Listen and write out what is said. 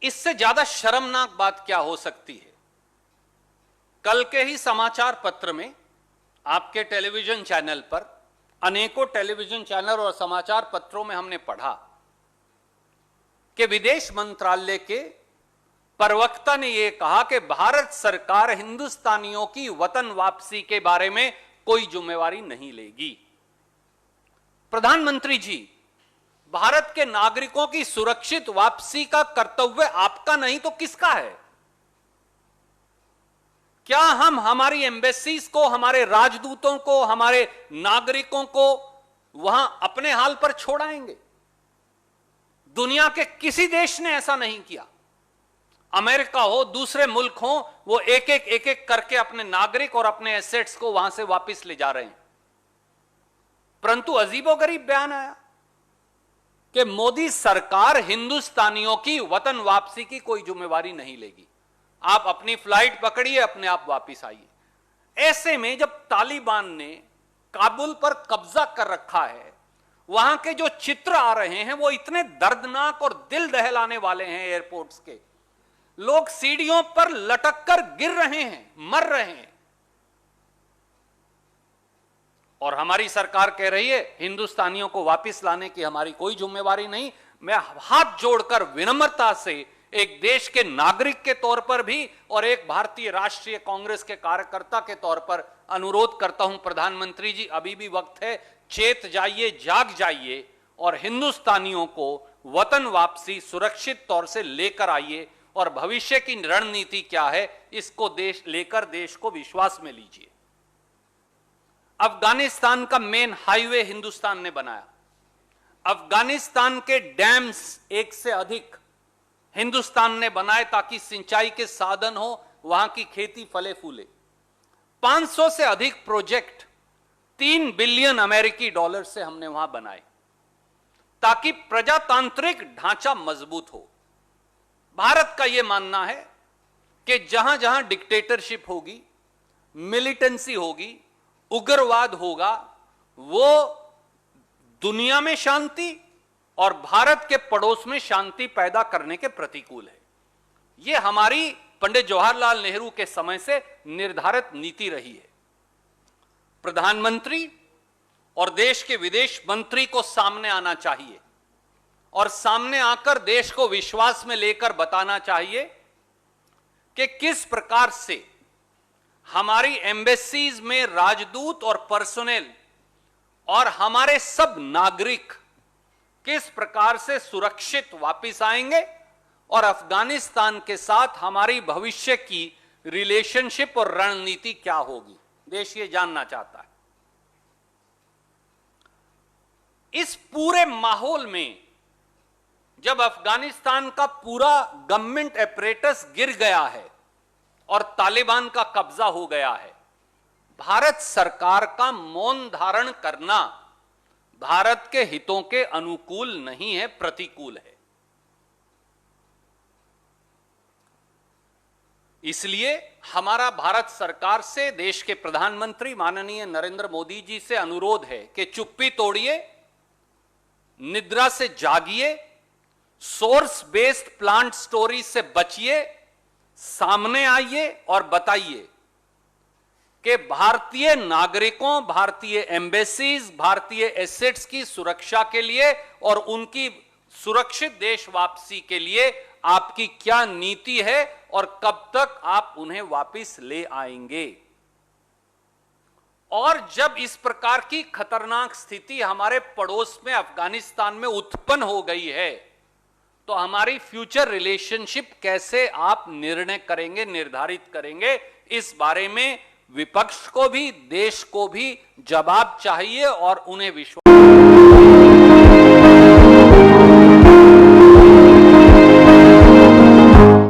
इससे ज्यादा शर्मनाक बात क्या हो सकती है। कल के ही समाचार पत्र में, आपके टेलीविजन चैनल पर, अनेकों टेलीविजन चैनल और समाचार पत्रों में हमने पढ़ा कि विदेश मंत्रालय के प्रवक्ता ने यह कहा कि भारत सरकार हिंदुस्तानियों की वतन वापसी के बारे में कोई जिम्मेवारी नहीं लेगी। प्रधानमंत्री जी, भारत के नागरिकों की सुरक्षित वापसी का कर्तव्य आपका नहीं तो किसका है? क्या हम हमारी एम्बेसीज को, हमारे राजदूतों को, हमारे नागरिकों को वहां अपने हाल पर छोड़ाएंगे? दुनिया के किसी देश ने ऐसा नहीं किया। अमेरिका हो, दूसरे मुल्क हो, वो एक एक करके अपने नागरिक और अपने एसेट्स को वहां से वापस ले जा रहे हैं। परंतु अजीबोगरीब बयान आया कि मोदी सरकार हिंदुस्तानियों की वतन वापसी की कोई जिम्मेवारी नहीं लेगी। आप अपनी फ्लाइट पकड़िए, अपने आप वापस आइए। ऐसे में जब तालिबान ने काबुल पर कब्जा कर रखा है, वहां के जो चित्र आ रहे हैं वो इतने दर्दनाक और दिल दहलाने वाले हैं। एयरपोर्ट्स के लोग सीढ़ियों पर लटक कर गिर रहे हैं, मर रहे हैं, और हमारी सरकार कह रही है हिंदुस्तानियों को वापस लाने की हमारी कोई जिम्मेवारी नहीं। मैं हाथ जोड़कर विनम्रता से एक देश के नागरिक के तौर पर भी और एक भारतीय राष्ट्रीय कांग्रेस के कार्यकर्ता के तौर पर अनुरोध करता हूं, प्रधानमंत्री जी, अभी भी वक्त है, चेत जाइए, जाग जाइए और हिंदुस्तानियों को वतन वापसी सुरक्षित तौर से लेकर आइए और भविष्य की रणनीति क्या है इसको लेकर देश को विश्वास में लीजिए। अफगानिस्तान का मेन हाईवे हिंदुस्तान ने बनाया। अफगानिस्तान के डैम्स एक से अधिक हिंदुस्तान ने बनाए ताकि सिंचाई के साधन हो, वहां की खेती फले फूले। 500 से अधिक प्रोजेक्ट 3 बिलियन अमेरिकी डॉलर से हमने वहां बनाए ताकि प्रजातांत्रिक ढांचा मजबूत हो। भारत का यह मानना है कि जहां जहां डिक्टेटरशिप होगी, मिलिटेंसी होगी, उग्रवाद होगा, वो दुनिया में शांति और भारत के पड़ोस में शांति पैदा करने के प्रतिकूल है। यह हमारी पंडित जवाहरलाल नेहरू के समय से निर्धारित नीति रही है। प्रधानमंत्री और देश के विदेश मंत्री को सामने आना चाहिए और सामने आकर देश को विश्वास में लेकर बताना चाहिए कि किस प्रकार से हमारी एम्बेसीज में राजदूत और पर्सोनेल और हमारे सब नागरिक किस प्रकार से सुरक्षित वापस आएंगे और अफगानिस्तान के साथ हमारी भविष्य की रिलेशनशिप और रणनीति क्या होगी, देश ये जानना चाहता है। इस पूरे माहौल में जब अफगानिस्तान का पूरा गवर्नमेंट एपरेटस गिर गया है और तालिबान का कब्जा हो गया है, भारत सरकार का मौन धारण करना भारत के हितों के अनुकूल नहीं है, प्रतिकूल है। इसलिए हमारा भारत सरकार से, देश के प्रधानमंत्री माननीय नरेंद्र मोदी जी से अनुरोध है कि चुप्पी तोड़िए, निद्रा से जागिए, सोर्स बेस्ड प्लांट स्टोरी से बचिए, सामने आइए और बताइए कि भारतीय नागरिकों, भारतीय एम्बेसीज, भारतीय एसेट्स की सुरक्षा के लिए और उनकी सुरक्षित देश वापसी के लिए आपकी क्या नीति है और कब तक आप उन्हें वापस ले आएंगे। और जब इस प्रकार की खतरनाक स्थिति हमारे पड़ोस में अफगानिस्तान में उत्पन्न हो गई है, तो हमारी फ्यूचर रिलेशनशिप कैसे आप निर्णय करेंगे, निर्धारित करेंगे, इस बारे में विपक्ष को भी, देश को भी जवाब चाहिए और उन्हें विश्वास